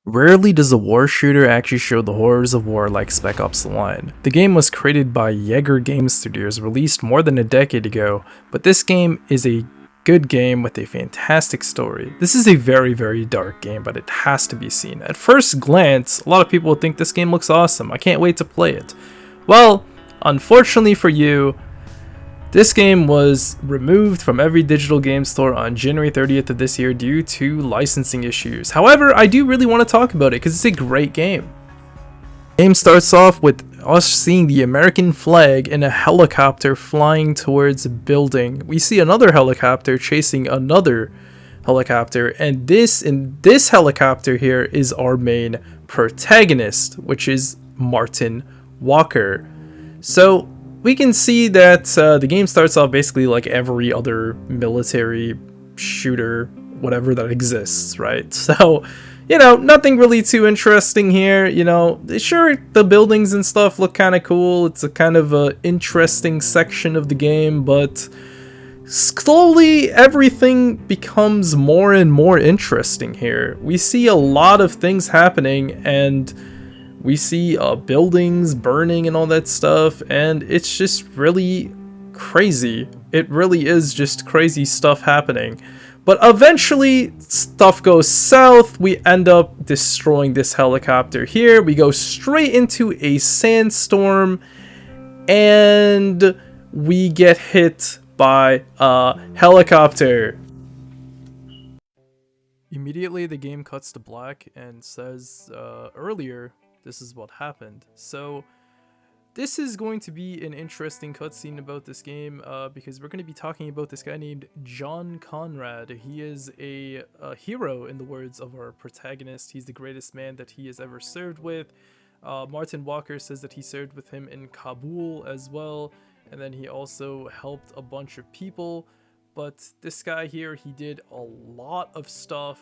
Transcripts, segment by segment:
Rarely does a war shooter actually show the horrors of war like Spec Ops The Line. The game was created by Jaeger Game Studios, released more than a decade ago, but this game is a good game with a fantastic story. This is a very dark game, but it has to be seen. At first glance, a lot of people would think this game looks awesome. I can't wait to play it. Well, unfortunately for you, this game was removed from every digital game store on January 30th of this year due to licensing issues. However, I do really want to talk about it because it's a great game. The game starts off with us seeing the American flag in a helicopter flying towards a building. We see another helicopter chasing another helicopter, and in this helicopter here is our main protagonist, which is Martin Walker. So we can see that the game starts off basically like every other military shooter, whatever that exists, right? So, nothing really too interesting here. Sure, the buildings and stuff look kind of cool. It's a kind of a interesting section of the game, but slowly everything becomes more and more interesting here. We see a lot of things happening, and we see buildings burning and all that stuff, and it's just really crazy. It really is just crazy stuff happening. But eventually, stuff goes south. We end up destroying this helicopter here. We go straight into a sandstorm, and we get hit by a helicopter. Immediately, the game cuts to black and says, earlier, this is what happened. So this is going to be an interesting cutscene about this game because we're going to be talking about this guy named John Conrad. He is a hero in the words of our protagonist. He's the greatest man that he has ever served with. Martin Walker says that he served with him in Kabul as well, and then he also helped a bunch of people. But this guy here, he did a lot of stuff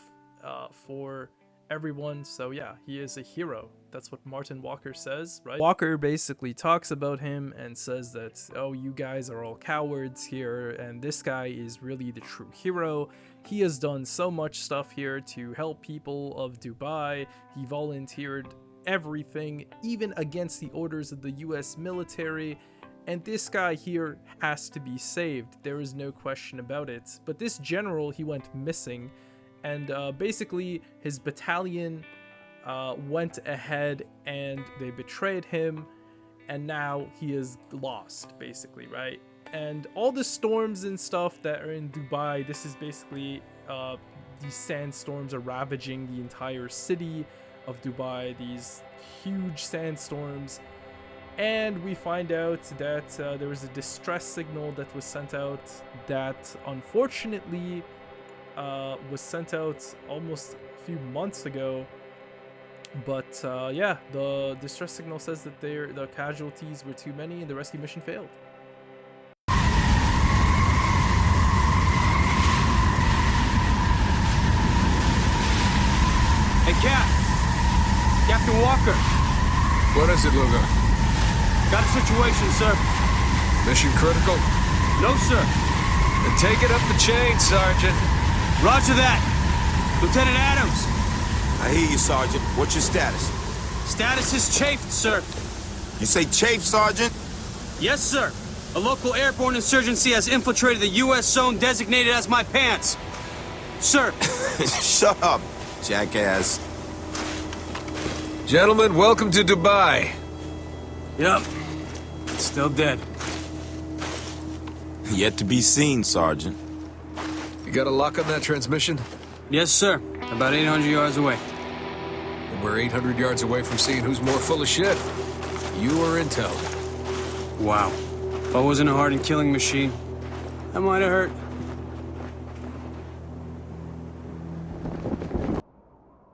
for everyone, so yeah, he is a hero. That's what Martin Walker says, right? Walker basically talks about him and says that, oh, you guys are all cowards here, and this guy is really the true hero. He has done so much stuff here to help people of Dubai. He volunteered everything, even against the orders of the US military, and this guy here has to be saved. There is no question about it. But this general, he went missing, and basically his battalion went ahead and they betrayed him, and now he is lost, basically, right? And all the storms and stuff that are in Dubai, this is basically these sandstorms are ravaging the entire city of Dubai, these huge sandstorms. And we find out that there was a distress signal that was sent out that unfortunately was sent out almost a few months ago. But yeah, the distress signal says that the casualties were too many and the rescue mission failed. Hey, Captain Walker. What is it, Lugo? Got a situation, sir. Mission critical? No, sir. Then take it up the chain, Sergeant. Roger that. Lieutenant Adams. I hear you, Sergeant. What's your status? Status is chafed, sir. You say chafe, Sergeant? Yes, sir. A local airborne insurgency has infiltrated the U.S. zone designated as my pants. Sir. Shut up, jackass. Gentlemen, welcome to Dubai. Yep. Still dead. Yet to be seen, Sergeant. You got a lock on that transmission? Yes, sir. About 800 yards away. And we're 800 yards away from seeing who's more full of shit. You or Intel? Wow. If I wasn't a hardened killing machine, that might have hurt.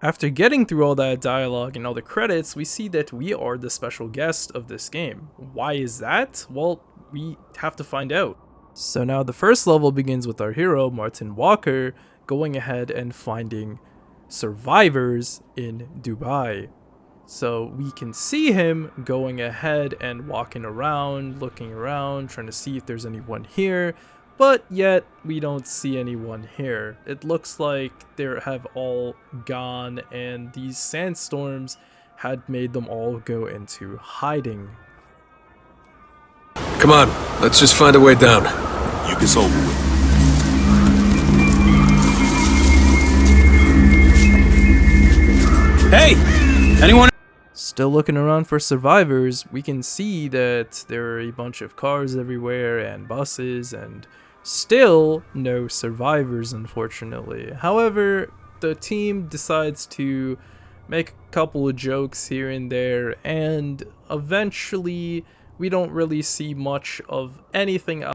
After getting through all that dialogue and all the credits, we see that we are the special guest of this game. Why is that? Well, we have to find out. So now the first level begins with our hero, Martin Walker, going ahead and finding survivors in Dubai. So we can see him going ahead and walking around, looking around, trying to see if there's anyone here. but yet we don't see anyone here. It looks like they have all gone, and these sandstorms had made them all go into hiding. Come on, let's just find a way down. You can over with. Hey! Anyone? Still looking around for survivors, we can see that there are a bunch of cars everywhere and buses, and still no survivors, unfortunately. However, the team decides to make a couple of jokes here and there, and eventually we don't really see much of anything else.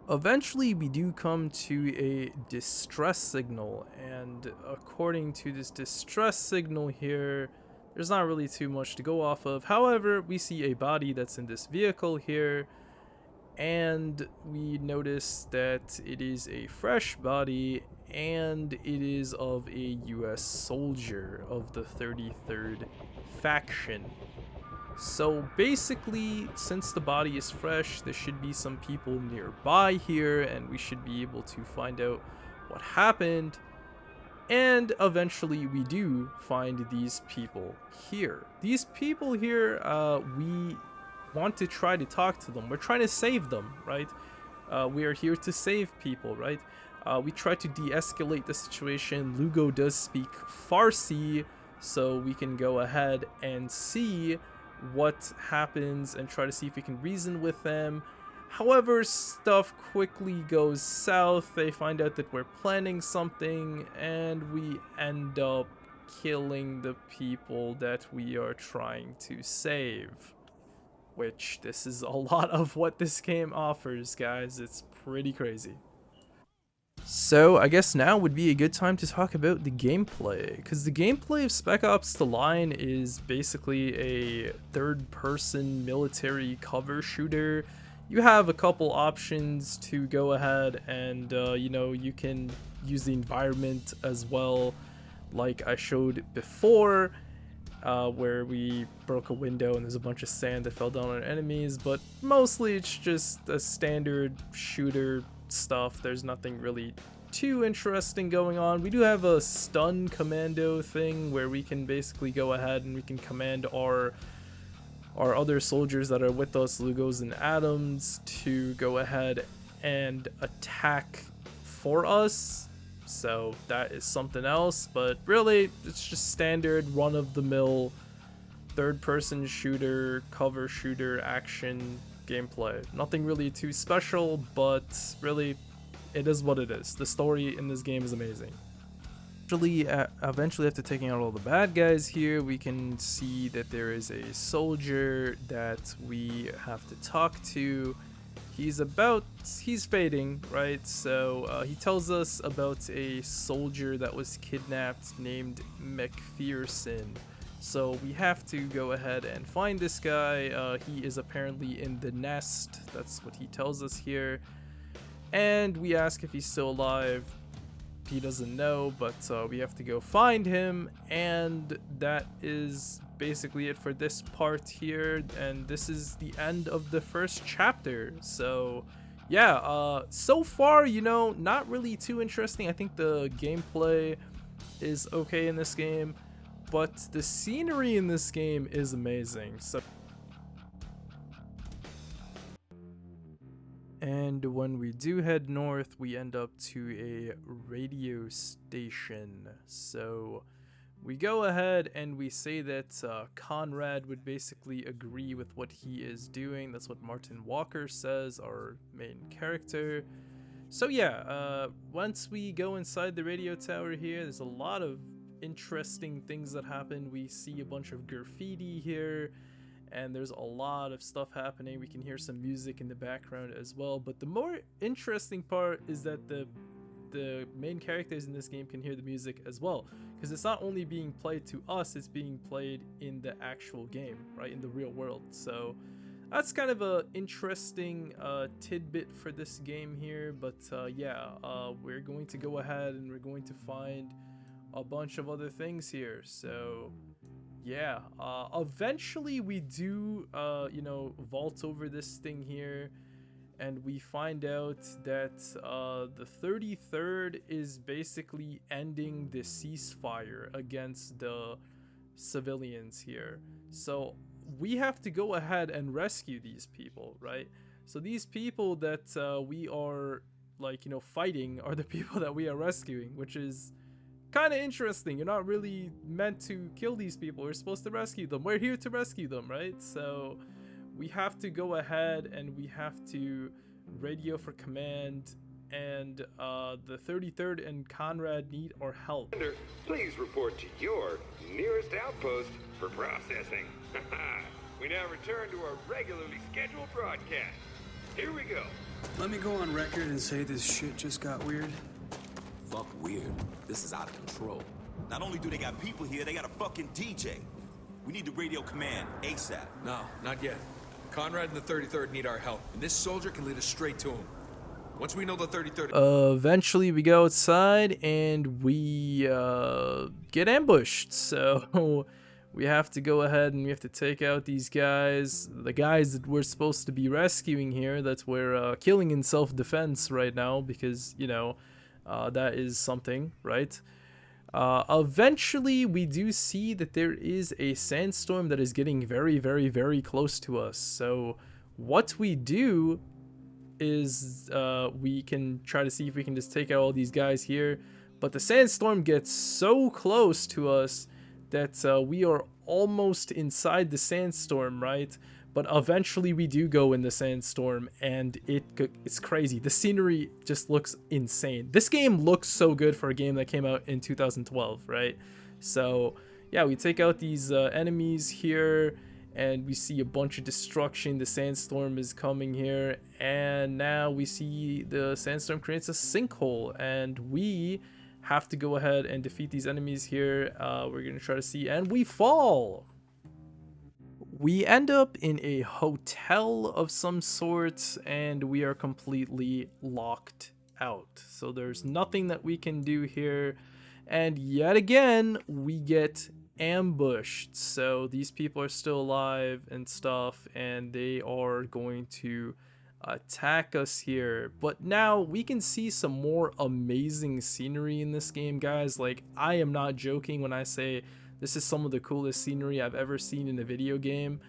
Eventually, we do come to a distress signal, and according to this distress signal here, there's not really too much to go off of. However, we see a body that's in this vehicle here, and we notice that it is a fresh body, and it is of a US soldier of the 33rd faction. So basically, since the body is fresh, there should be some people nearby here, and we should be able to find out what happened. And eventually we do find these people here. These people here, we want to try to talk to them. We're trying to save them, right? We are here to save people, right? We try to de-escalate the situation. Lugo does speak Farsi, so we can go ahead and see what happens and try to see if we can reason with them. However, stuff quickly goes south. They find out that we're planning something, and we end up killing the people that we are trying to save. Which, this is a lot of what this game offers, guys. It's pretty crazy. So, I guess now would be a good time to talk about the gameplay, because the gameplay of Spec Ops The Line is basically a third-person military cover shooter. You have a couple options to go ahead and, you can use the environment as well, like I showed before, where we broke a window and there's a bunch of sand that fell down on enemies, but mostly it's just a standard shooter stuff. There's nothing really too interesting going on. We do have a stun commando thing where we can basically go ahead and we can command our other soldiers that are with us, Lugos and Adams, to go ahead and attack for us. So that is something else, but really it's just standard run-of-the-mill third-person shooter, cover shooter, action gameplay. Nothing really too special, but really it is what it is. The story in this game is amazing. Eventually after taking out all the bad guys here, we can see that there is a soldier that we have to talk to. He's fading, right? So he tells us about a soldier that was kidnapped named McPherson. So we have to go ahead and find this guy. He is apparently in the nest. That's what he tells us here. And we ask if he's still alive. He doesn't know, but we have to go find him. And that is basically it for this part here. And this is the end of the first chapter. So yeah, so far, not really too interesting. I think the gameplay is okay in this game, but the scenery in this game is amazing. And when we do head north, we end up to a radio station. So we go ahead and we say that Conrad would basically agree with what he is doing. That's what Martin Walker says, our main character. So yeah, once we go inside the radio tower here, there's a lot of interesting things that happen. We see a bunch of graffiti here, and there's a lot of stuff happening. We can hear some music in the background as well, but the more interesting part is that the main characters in this game can hear the music as well, because it's not only being played to us, it's being played in the actual game, right, in the real world. So that's kind of a interesting tidbit for this game here. But yeah, we're going to go ahead and we're going to find a bunch of other things here. So yeah, eventually we do, you know, vault over this thing here, and we find out that the 33rd is basically ending the ceasefire against the civilians here. So we have to go ahead and rescue these people, right? So these people that we are, like, you know, fighting are the people that we are rescuing, which is kind of interesting. You're not really meant to kill these people. We're supposed to rescue them. We're here to rescue them, right? So we have to go ahead and we have to radio for command, and the 33rd and Conrad need our help. Please report to your nearest outpost for processing. We now return to our regularly scheduled broadcast. Here we go. Let me go on record and say this shit just got weird. Fuck weird. This is out of control. Not only do they got people here, they got a fucking DJ. We need to radio command ASAP. No, not yet. Conrad and the 33rd need our help, and this soldier can lead us straight to him. Once we know the 33rd... Eventually we go outside and we get ambushed. So we have to go ahead and we have to take out these guys. The guys that we're supposed to be rescuing here, that we're killing in self-defense right now because, you know, that is something, right? Eventually we do see that there is a sandstorm that is getting very, very, very close to us. So what we do is we can try to see if we can just take out all these guys here, but the sandstorm gets so close to us that we are almost inside the sandstorm, right? But eventually we do go in the sandstorm, and it's crazy. The scenery just looks insane. This game looks so good for a game that came out in 2012, right? So yeah, we take out these enemies here, and we see a bunch of destruction. The sandstorm is coming here, and now we see the sandstorm creates a sinkhole, and we have to go ahead and defeat these enemies here. We're gonna try to see, and we fall. We end up in a hotel of some sort, and we are completely locked out. So there's nothing that we can do here, and yet again we get ambushed. So these people are still alive and stuff, and they are going to attack us here. But now we can see some more amazing scenery in this game, guys. Like, I am not joking when I say this is some of the coolest scenery I've ever seen in a video game.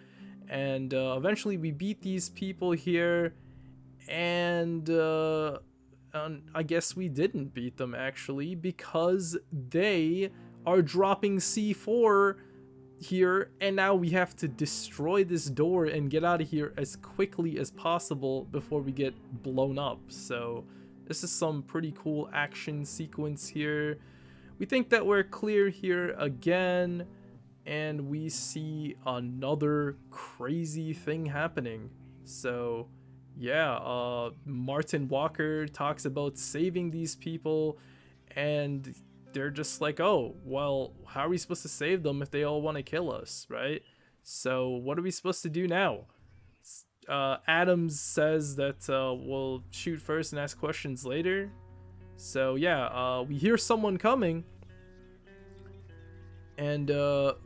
And eventually we beat these people here, and I guess we didn't beat them actually, because they are dropping C4 here, and now we have to destroy this door and get out of here as quickly as possible before we get blown up. So this is some pretty cool action sequence here. We think that we're clear here again, and we see another crazy thing happening. So yeah, Martin Walker talks about saving these people, and they're just like, oh, well, how are we supposed to save them if they all want to kill us, right? So what are we supposed to do now? Adams says that we'll shoot first and ask questions later. So yeah, we hear someone coming, and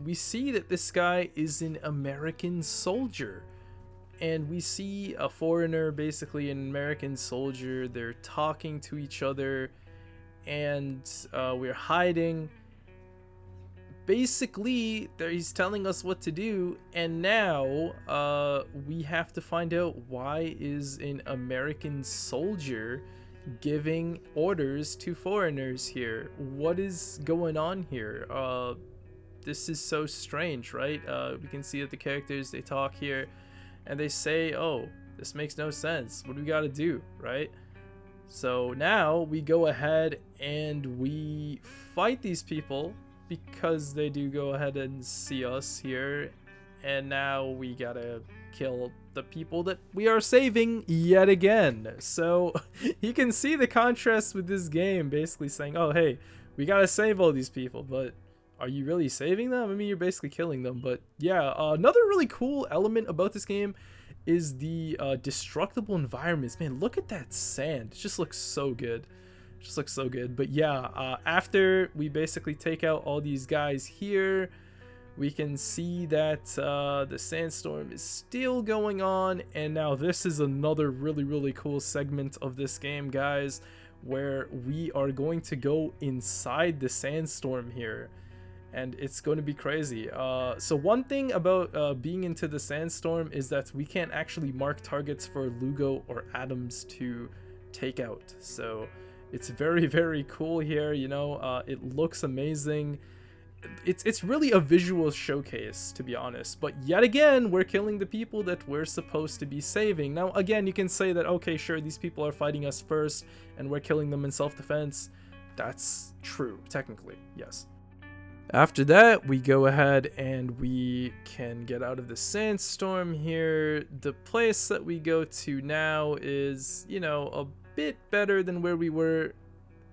we see that this guy is an American soldier, and we see a foreigner, basically an American soldier. They're talking to each other, and we're hiding. Basically, he's telling us what to do, and now we have to find out why is an American soldier giving orders to foreigners here. What is going on here? This is so strange, right? We can see that the characters, they talk here and they say, oh, this makes no sense. What do we got to do, right? So now we go ahead and we fight these people because they do go ahead and see us here, and now we gotta kill the people that we are saving yet again. So you can see the contrast with this game, basically saying, oh hey, we gotta save all these people, but are you really saving them? I mean, you're basically killing them. But yeah, another really cool element about this game is the destructible environments. Man, look at that sand. It just looks so good. Just looks so good. But yeah, after we basically take out all these guys here, we can see that the sandstorm is still going on. And now this is another really cool segment of this game, guys, where we are going to go inside the sandstorm here, and it's going to be crazy. So one thing about being into the sandstorm is that we can't actually mark targets for Lugo or Adams to take out. So it's very cool here, you know. It looks amazing. It's really a visual showcase, to be honest. But yet again, we're killing the people that we're supposed to be saving. Now again, you can say that, okay, sure, these people are fighting us first and we're killing them in self-defense. That's true, technically, yes. After that, we go ahead and we can get out of the sandstorm here. The place that we go to now is, you know, a bit better than where we were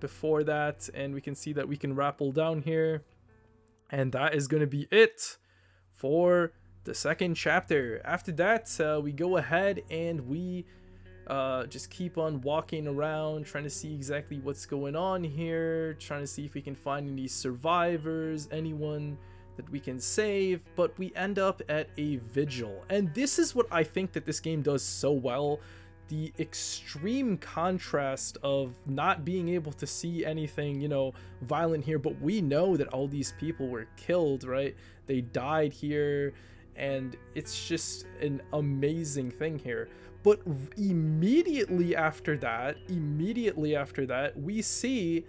before that, and we can see that we can rappel down here. And that is going to be it for the second chapter. After that, we go ahead and we just keep on walking around, trying to see exactly what's going on here, trying to see if we can find any survivors, anyone that we can save. But we end up at a vigil, and this is what I think that this game does so well. The extreme contrast of not being able to see anything, you know, violent here, but we know that all these people were killed, right? They died here, and it's just an amazing thing here. But immediately after that, we see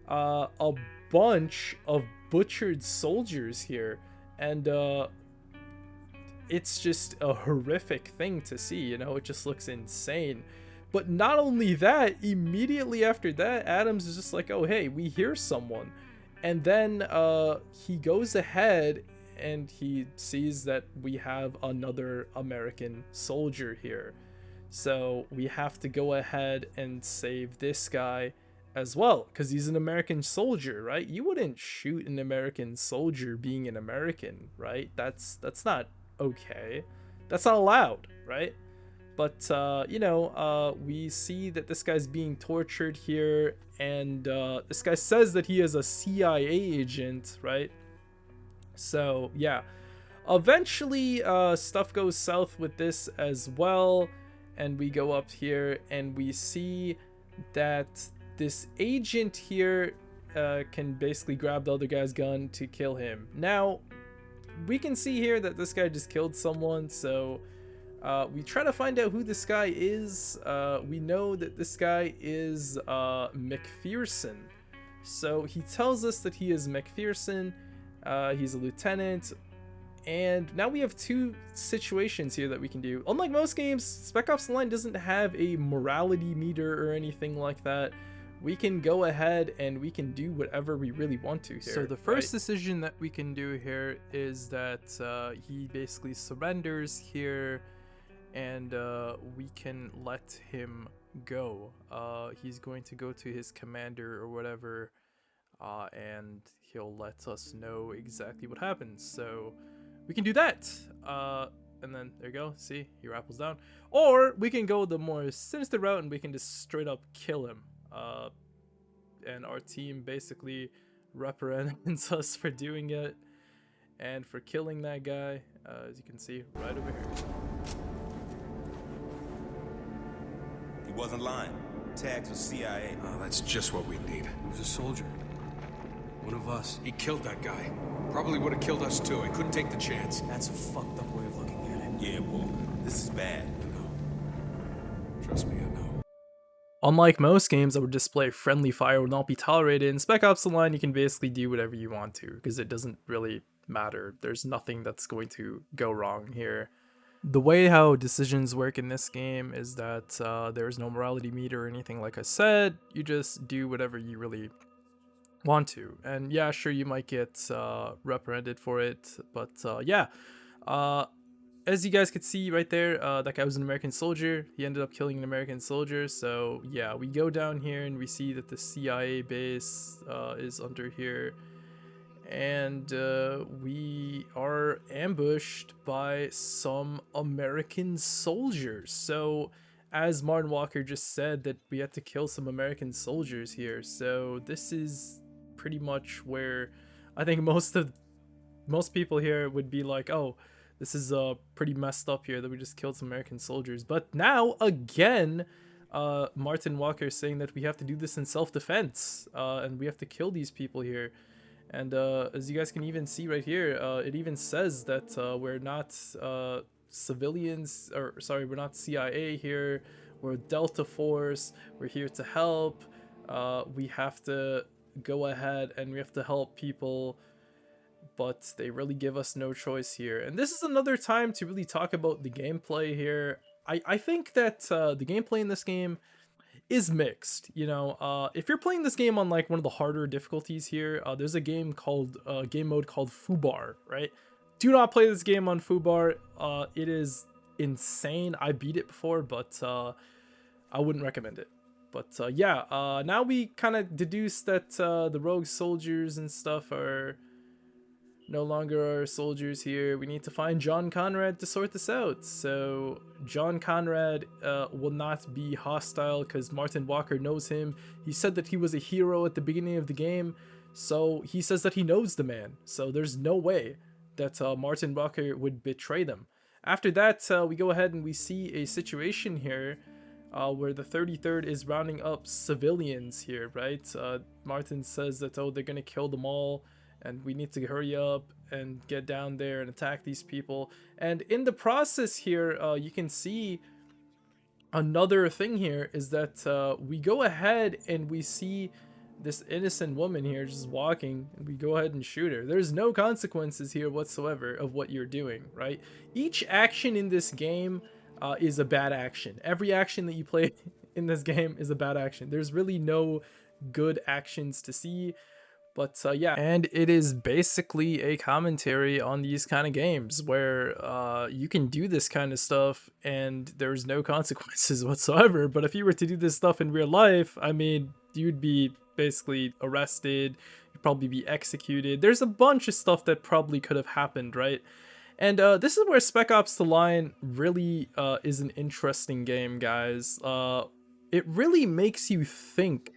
a bunch of butchered soldiers here, and it's just a horrific thing to see, you know. It just looks insane. But not only that, immediately after that, Adams is just like, oh hey, we hear someone. And then he goes ahead and he sees that we have another American soldier here. So we have to go ahead and save this guy as well, because he's an American soldier, right? You wouldn't shoot an American soldier being an American, right? That's not okay. That's not allowed, right? But you know, we see that this guy's being tortured here, and this guy says that he is a CIA agent, right? So yeah, eventually stuff goes south with this as well, and we go up here and we see that this agent here can basically grab the other guy's gun to kill him. Now we can see here that this guy just killed someone, so we try to find out who this guy is. We know that this guy is McPherson. So he tells us that he is McPherson. He's a lieutenant. And now we have two situations here that we can do. Unlike most games, Spec Ops The Line doesn't have a morality meter or anything like that. We can go ahead and we can do whatever we really want to here. So the first decision that we can do here is that he basically surrenders here, and we can let him go. He's going to go to his commander or whatever, and he'll let us know exactly what happens. So we can do that. And then there you go, see, he rappels down. Or we can go the more sinister route and we can just straight up kill him. And our team basically reprimands us for doing it and for killing that guy, as you can see right over here. He wasn't lying. Tags was CIA. Oh, that's just what we need. He was a soldier. One of us. He killed that guy. Probably would have killed us too. He couldn't take the chance. That's a fucked up way of looking at it. Yeah, Walker. This is bad. I know. Trust me, I know. Unlike most games that would display friendly fire would not be tolerated, in Spec Ops The Line you can basically do whatever you want to, because it doesn't really matter. There's nothing that's going to go wrong here. The way how decisions work in this game is that there's no morality meter or anything like I said. You just do whatever you really want to. And yeah, sure, you might get reprimanded for it, but yeah. As you guys could see right there, that guy was an American soldier. He ended up killing an American soldier. So yeah, we go down here and we see that the CIA base is under here. And we are ambushed by some American soldiers. So as Martin Walker just said, that we had to kill some American soldiers here. So this is pretty much where I think most of most people here would be like, oh, this is pretty messed up here that we just killed some American soldiers. But now again, Martin Walker is saying that we have to do this in self-defense, and we have to kill these people here. And as you guys can even see right here, it even says that we're not civilians, or sorry, we're not CIA here. We're Delta Force. We're here to help. We have to go ahead and we have to help people, but they really give us no choice here. And this is another time to really talk about the gameplay here. I think that the gameplay in this game is mixed. You know, if you're playing this game on like one of the harder difficulties here, there's a game mode called Fubar, right? Do not play this game on Fubar. It is insane. I beat it before, but I wouldn't recommend it. But yeah, now we kind of deduce that the rogue soldiers and stuff are no longer our soldiers here. We need to find John Conrad to sort this out. So John Conrad will not be hostile because Martin Walker knows him. He said that he was a hero at the beginning of the game, so he says that he knows the man. So there's no way that Martin Walker would betray them. After that, we go ahead and we see a situation here where the 33rd is rounding up civilians here, right? Martin says that, oh, they're gonna kill them all, and we need to hurry up and get down there and attack these people. And in the process here, you can see another thing here is that we go ahead and we see this innocent woman here just walking, and we go ahead and shoot her. There's no consequences here whatsoever of what you're doing, right? Each action in this game is a bad action. Every action that you play in this game is a bad action. There's really no good actions to see. But yeah, and it is basically a commentary on these kind of games where you can do this kind of stuff and there's no consequences whatsoever. But if you were to do this stuff in real life, I mean, you'd be basically arrested, you'd probably be executed. There's a bunch of stuff that probably could have happened, right? And this is where Spec Ops The Line really is an interesting game, guys. It really makes you think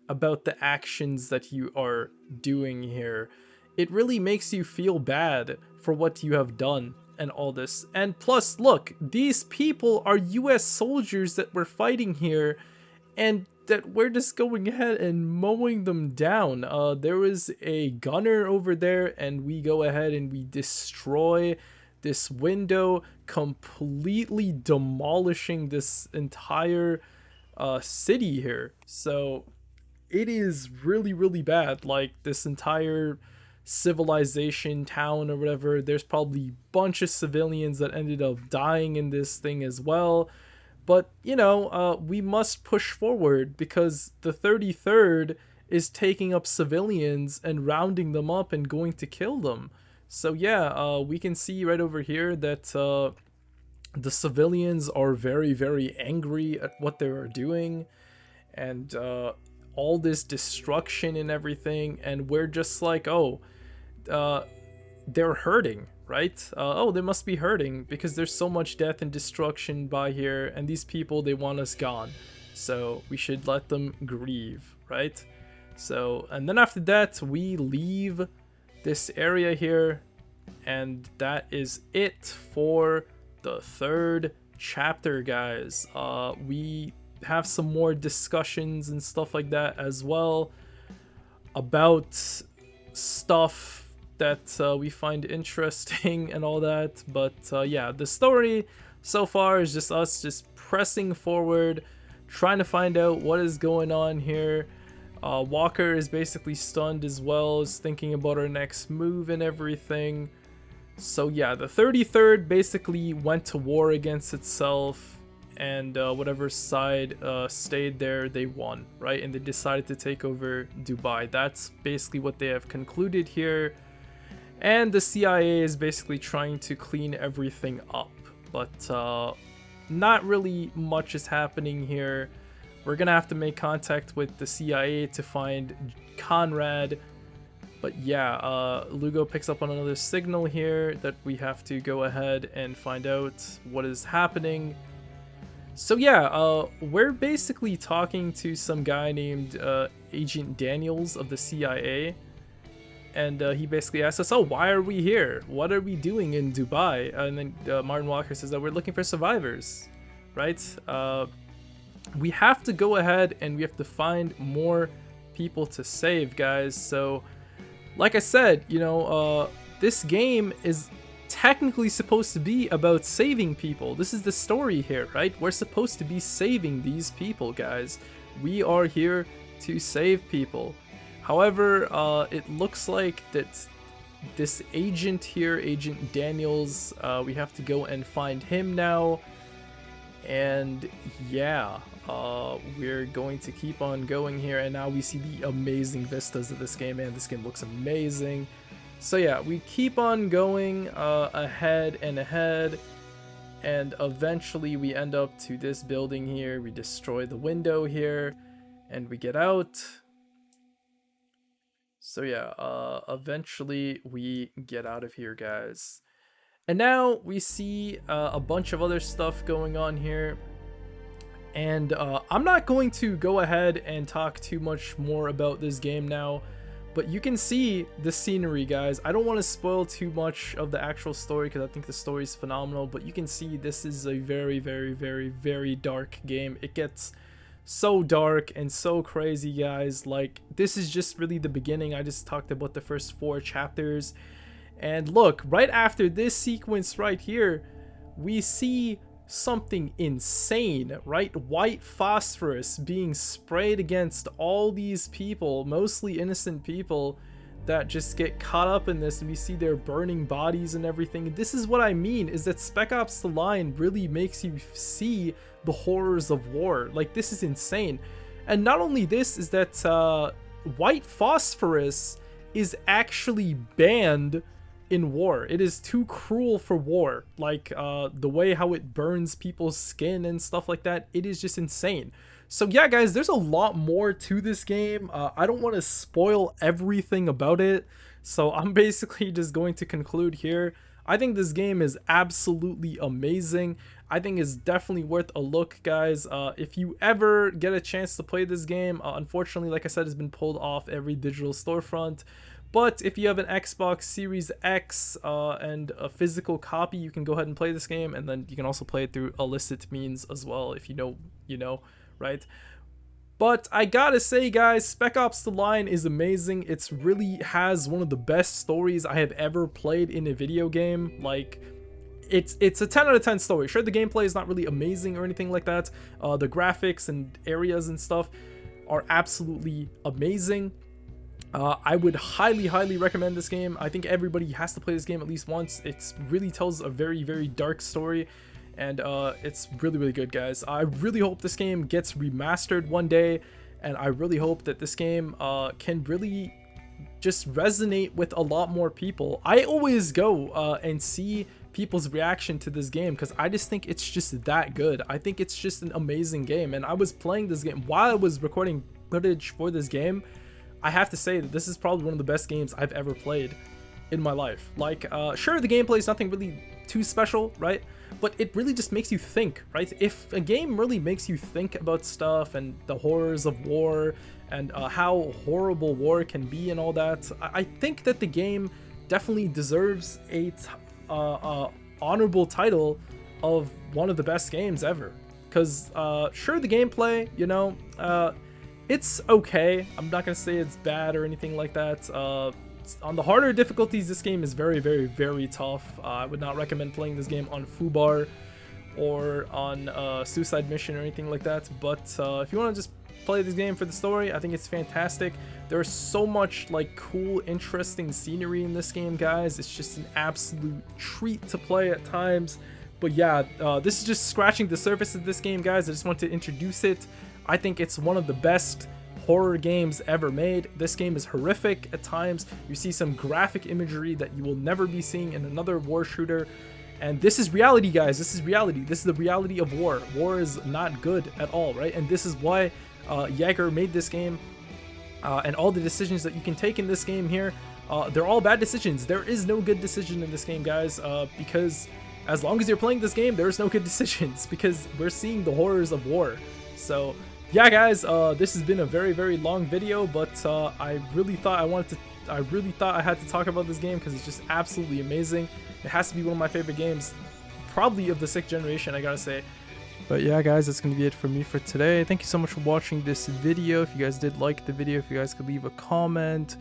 about the actions that you are doing here. It really makes you feel bad for what you have done and all this. And plus, look, these people are US soldiers that we're fighting here, and that we're just going ahead and mowing them down. There was a gunner over there, and we go ahead and we destroy this window, completely demolishing this entire city here. So it is really, really bad. Like, this entire civilization, town, or whatever, there's probably a bunch of civilians that ended up dying in this thing as well. But, you know, we must push forward because the 33rd is taking up civilians and rounding them up and going to kill them. So yeah, we can see right over here that the civilians are very, very angry at what they are doing. And all this destruction and everything, and we're just like, oh, they're hurting, right? Oh, they must be hurting because there's so much death and destruction by here, and these people, they want us gone, so we should let them grieve, right? So, and then after that, we leave this area here, and that is it for the 3rd chapter, guys. We have some more discussions and stuff like that as well about stuff that we find interesting and all that. But yeah, the story so far is just us just pressing forward, trying to find out what is going on here. Walker is basically stunned as well, is thinking about our next move and everything. So yeah, the 33rd basically went to war against itself, and whatever side stayed there, they won, right? And they decided to take over Dubai. That's basically what they have concluded here. And the CIA is basically trying to clean everything up, but not really much is happening here. We're gonna have to make contact with the CIA to find Conrad. But yeah, Lugo picks up on another signal here that we have to go ahead and find out what is happening. So yeah, we're basically talking to some guy named Agent Daniels of the CIA. and he basically asks us, "Oh, why are we here? What are we doing in Dubai?" And then Martin Walker says that we're looking for survivors, right? We have to go ahead and we have to find more people to save, guys. So, like I said, you know, this game is technically supposed to be about saving people. This is the story here, right? We're supposed to be saving these people, guys. We are here to save people. However, it looks like that this agent here, Agent Daniels, we have to go and find him now. And yeah, we're going to keep on going here, and now we see the amazing vistas of this game, and this game looks amazing. So yeah, we keep on going ahead and ahead, and eventually we end up to this building here. We destroy the window here, and we get out. So yeah, eventually we get out of here, guys. And now we see a bunch of other stuff going on here. And I'm not going to go ahead and talk too much more about this game now, but you can see the scenery, guys. I don't want to spoil too much of the actual story because I think the story is phenomenal, but you can see this is a very, very, very, very dark game. It gets so dark and so crazy, guys. Like, this is just really the beginning. I just talked about the first 4 chapters. And look, right after this sequence right here, we see something insane, right? White phosphorus being sprayed against all these people, mostly innocent people, that just get caught up in this, and we see their burning bodies and everything. This is what I mean, is that Spec Ops The Line really makes you see the horrors of war. Like, this is insane. And not only this, is that white phosphorus is actually banned in war. It is too cruel for war. Like, the way how it burns people's skin and stuff like that, it is just insane. So yeah, guys, there's a lot more to this game. I don't want to spoil everything about it, so I'm basically just going to conclude here. I think this game is absolutely amazing. I think it's definitely worth a look, guys. If you ever get a chance to play this game, unfortunately, like I said, it's been pulled off every digital storefront. But if you have an Xbox Series X and a physical copy, you can go ahead and play this game, and then you can also play it through illicit means as well. If you know, you know, right? But I gotta say, guys, Spec Ops The Line is amazing. It's really has one of the best stories I have ever played in a video game. Like, it's a 10 out of 10 story. Sure, the gameplay is not really amazing or anything like that. The graphics and areas and stuff are absolutely amazing. I would highly recommend this game. I think everybody has to play this game at least once. It really tells a very, very dark story, and it's really good, guys. I really hope this game gets remastered one day, and I really hope that this game can really just resonate with a lot more people. I always go and see people's reaction to this game because I just think it's just that good. I think it's just an amazing game, and I was playing this game while I was recording footage for this game. I have to say that this is probably one of the best games I've ever played in my life. Like, sure, the gameplay is nothing really too special, right? But it really just makes you think, right? If a game really makes you think about stuff and the horrors of war and how horrible war can be and all that, I think that the game definitely deserves a honorable title of one of the best games ever. Because, sure, the gameplay, you know, it's okay. I'm not gonna say it's bad or anything like that. On the harder difficulties, this game is very tough. I would not recommend playing this game on Fubar or on Suicide Mission or anything like that. But if you want to just play this game for the story, I think it's fantastic. There's so much like cool, interesting scenery in this game, guys. It's just an absolute treat to play at times. But yeah, this is just scratching the surface of this game, guys. I just want to introduce it. I think it's one of the best horror games ever made. This game is horrific at times. You see some graphic imagery that you will never be seeing in another war shooter. And this is reality, guys. This is reality. This is the reality of war. War is not good at all, right? And this is why Jaeger made this game. And all the decisions that you can take in this game here, they're all bad decisions. There is no good decision in this game, guys, because as long as you're playing this game, there's no good decisions because we're seeing the horrors of war. So yeah, guys, this has been a very long video, but I really thought I had to talk about this game because it's just absolutely amazing. It has to be one of my favorite games, probably of the 6th generation, I gotta say. But yeah, guys, that's gonna be it for me for today. Thank you so much for watching this video. If you guys did like the video, if you guys could leave a comment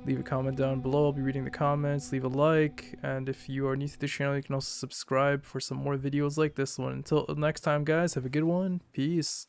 down below. I'll be reading the comments. Leave a like, and if you are new to the channel, you can also subscribe for some more videos like this one. Until next time, guys, have a good one. Peace.